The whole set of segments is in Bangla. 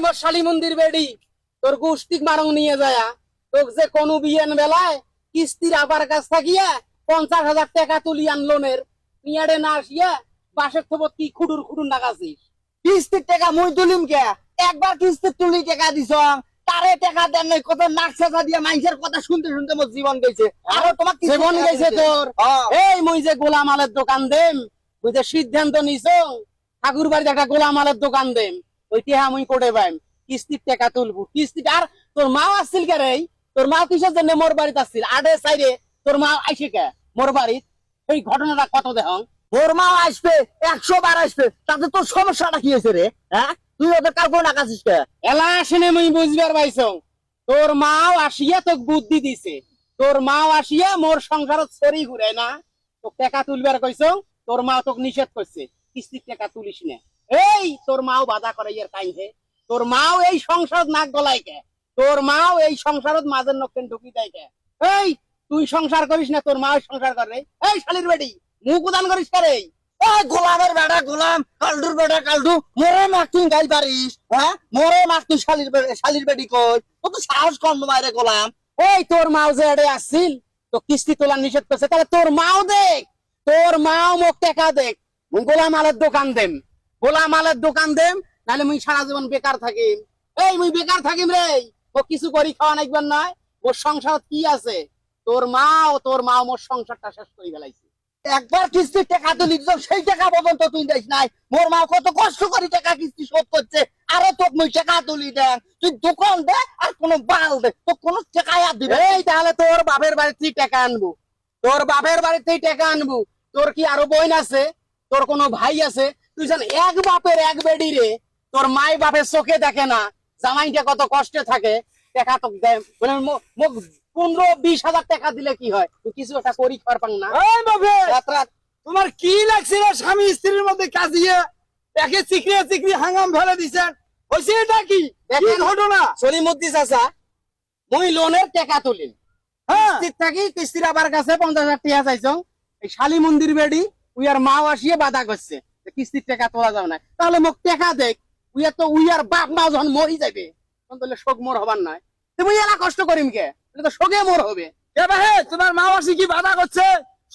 মোর শালি মন্দির বেডি তোর গুষ্টিক মারং নিয়ে যায় তোক যে কোন বিয়েন বেলায় কিস্তির আবার কাছ থাকিয়া 50,000 টাকা তুলি আনলোনের নিয়াড়ে না আসিয়া বাসের থবত কি খুডুর খুডুর নাগাছিস। কিস্তির টাকা মুই তুলিম কে? একবার কিস্তির তুলি টাকা দিছ, তারে টাকা দেন নাই, কত নাকশা দিয়ে মানুষের কথা শুনতে শুনতে মোর জীবন গেছে। আর তোমার জীবন গেছে তোর। এই মুই যে গোলাম আলের দোকান দেম, মুই যে সিদ্ধান্ত নিছো ঠাকুর বাড়িতে একটা গোলাম আলের দোকান দেম, ওই টিহা মুই করে পাইম কিস্তির টাকা তুলবো। কিস্তি আর তোর মাও আসছিল কে রে? তোর মা কিসের জন্য মোর বাড়িতে আসছিল? আডে সাইডে তোর মা আইসে কে মোর বাড়িত? এই ঘটনাটা কত দেহং? মোর মা আসবে 100 বার আসবে, তাতে তোর সমস্যাটা কি হয়েছে রে? হ্যাঁ, তুই ওদের কাউকে নাকাছিস কে? এলা আসেনে মুই বুঝবার পাইছো তোর মাও আসিয়া তোকে বুদ্ধি দিছে। তোর মাও আসিয়া মোর সংসারত ছড়ি ঘুরে না তোকে টাকা তুলবার কইছো, তোর মা তোকে নিষেধ করছে কিস্তির টাকা তুলিস না। এই তোর মাও বাধা করে ইয়ার কাইহে। তোর মাও এই সংসারত নাক গলায় কে? তোর মাও এই সংসারত মাঝের নখেন ঢুকি দেয় কে? এই তুই সংসার করিস না, তোর মাও সংসার করে। এই শালির বেটি মুখ উদান করিস কে রে? গোলামের বেটা গোলাম, কালডুর বেটা কালডু, মোরে মাক তুই গাই পারিস? হ্যাঁ, মোরে মাক তুই শালির বেটি কই? ও তো সাহস কম মারে গোলাম। এই তোর মাও যে এড়ে আসছিল তো কিস্তি তোলা নিষেধ করছে, তাহলে তোর মাও দেখ, তোর মাও মোক টাকা দেখ। মুই গোলাম আলের দোকান দেম, গোলাম আলের দোকান দেম, নাহলে মুই সারা জীবন বেকার থাকিম। এই মুই বেকার থাকিম রে, ও কিছু করি খাওয়া নাইবার নয়। ওর সংসার কি আছে? তোর মাও মোর সংসারটা শেষ করে ফেলাইছে। একবার কিস্তির টাকা তুলি দিছ, সেই টাকা পর্যন্ত তুই দিস নাই। মোর মা কত কষ্ট করে টাকা কিস্তি শোধ করছে, আরো তোকে মুই টাকা তুলি দেন। তুই দোকান দে আর কোনো বাল দে, তো কোনো টাকাই আর দিবে। এই তাহলে তোর বাপের বাড়ি থেকে টাকা আনবো, তোর বাপের বাড়ি থেকে টাকা আনবো। তোর কি আরো বোন আছে? তোর কোনো ভাই আছে? তুই জান এক বাপের এক বেডি রে, তোর মাই বাপের চোখে দেখে না জামাইটা কত কষ্টে থাকে। টাকা তো মানে মোক 15-20 হাজার টাকা দিলে কি হয়? তুই কিছু একটা করি খাবার পাং না। তোমার কি লাগছিল স্বামী স্ত্রীর মধ্যে কাজিয়ে একে চিকরিয়ে চিকরি হাঙ্গাম ফেলে দিছেন? হইছে এটা কি ঘটনা? সলিমুদ্দি চাচা মুই লোনের টাকা তুলিম, হ্যাঁ, কিস্তির থাকি কিস্তির আবার কাছে 50,000 টাকা চাইছো। এই শালি মন্দির বেডি উইয়ার মাও আসিয়ে বাধা করছে যে কিস্তির টাকা তোলা যাবে না। তাহলে মোক টাকা দেখ, উইয়ার বাপ মা যখন মরি যাবে তখন তাহলে শোক মোর হবার নয়। তুমি এলা কষ্ট করিম কে? এটা তো শোকে মোর হবে। এবার হে তোমার মা আসি কি বাধা করছে?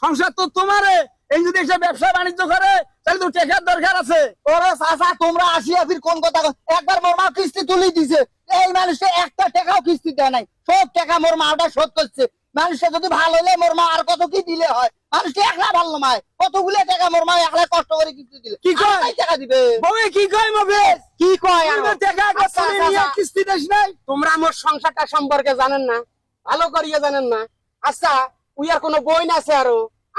সংসার তো তোমারে, এই যদি একটা ব্যবসা বাণিজ্য করে তাহলে তো টাকার দরকার আছে। ওরে চাচা, তোমরা আসিয়া ফির কোন কথা কও? একবার মোর মা কিস্তি তুলি দিছে, এই মানুষটা একটা টাকাও কিস্তি দেয় নাই, সব টাকা মোর মাটা শোধ করছে। মানুষটা যদি ভালো হলে মোর মা আর কত কি দিলে হয়? মানুষটা একলা ভালো নয়, কতগুলো টাকা মোর মা একলা কষ্ট করে কিস্তি দিলে কি কয়? আর কাই টাকা দিবে? বউয়ে কি কয় মবে? কি কয় আর? তুমি টাকা আচ্ছা, তুমি নিয়ে আচ্ছা। কিস্তি দেশ নাই? তোমরা মোর সংসারটা সম্পর্কে জানেন না, ভালো করিয়ে জানেন না। আচ্ছা উইয়ার কোনো বোন আছে?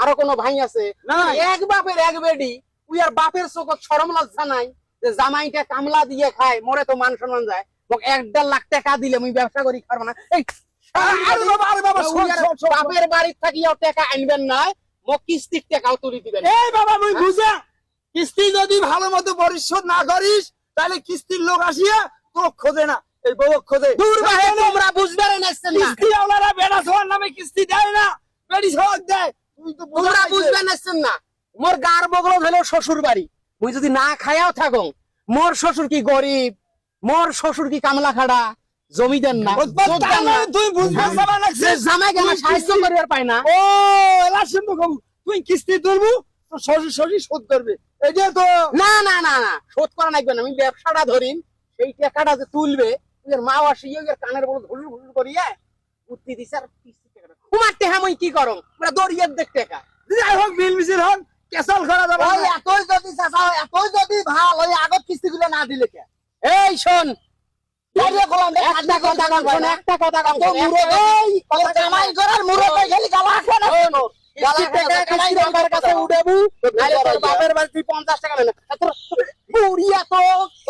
আরো কোনো ভাই আছে? নাই। এক বাপের এক বেডি, উইয়ার বাপের চোখত শরম লজ্জা নাই যে জামাইটা কামলা দিয়ে খায়? মোরে তো মান সম্মান যায়। মোক 1-1.5 লাখ টাকা দিলে মুই ব্যবসা করি খাবো না। এই আরে বাবা, আরে বাবা, শোন, উইয়ার শোন, শোন। বাপের বাড়ি থাকিও টাকা আনবেন নয়, মোক কিস্তির টাকাও তুলি দিবেন। এই বাবা মুই বুঝা, কিস্তি যদি ভালো মতো পরিশোধ না করিস তাহলে কিস্তির লোক আসিয়া তোক খোঁজে না, এই বউ খোঁজে। দূর বাহে, তোমরা বুঝবারে নাইছেন না, কিস্তি ওনারা বেড়া ছোয়ার নামে কিস্তি দেয় না, বেড়ি ছোয়ার দেয়। তুই তো তোমরা বুঝবে নাইছেন না। মোর গার বগল হলো শ্বশুর বাড়ি, মুই যদি না খায়াও থাকো, মোর শ্বশুর কি গরিব? মোর শ্বশুর কি কামলা খাড়া? জমিদার না, জোরদার না। তুই বুঝবে যাবা লাগছে। যে জামাই কেন সাহায্য করিবার পায় না? ও এলা শুনবো কবু, তুই কিস্তি তুলবু তো শ্বশুর শ্বশুর শোধ করবে, এই যে তো। না না না না, শোধ করা লাগবে না। আমি ব্যবসাটা ধরিম, সেই টাকাটা যে তুলবে ওর মা আসিয়ে ওর কানের বড় ঘুরুর ঘুরুর করিয়া বুদ্ধি দিছে আর কিস্তি টাকা তোমার টেহা মুই কি করম? আমরা দরিয়ার দেখ টাকা যাই হোক, মিল মিছিল হন, কেসাল করা যাবে ওই না। এতই যদি চাচা, এতই যদি ভাল, ওই আগত কিস্তিগুলো না দিলে কে? এই শোন, দাঁড়িয়ে গোলাম রে, একটা কথা কম শোন, একটা কথা কম তো শোন, মুরত, এই তোর কামাই করার মুরত হয়ে গেলি, গালা আসে না কেন? গালা কিস্তির টাকা আসে না, কিস্তির আমার কাছে উঠেবু, নাহলে তোর বাপের বাড়ি তুই 50 টাকা নেন। তোর বুড়িয়া তো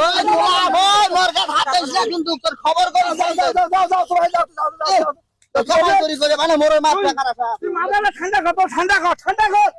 ওই গোলাম, ওই মোর গায়ে হাত দিস না কিন্তু, তোর খবর করে যাও যাও যাও যাও যাও সবাই যাও যাও যাও যাও। তোর খবর করে মানে মোর মাছ টাকা রাখা। তুই মাথাটা ঠান্ডা কর, ঠান্ডা কর, ঠান্ডা কর।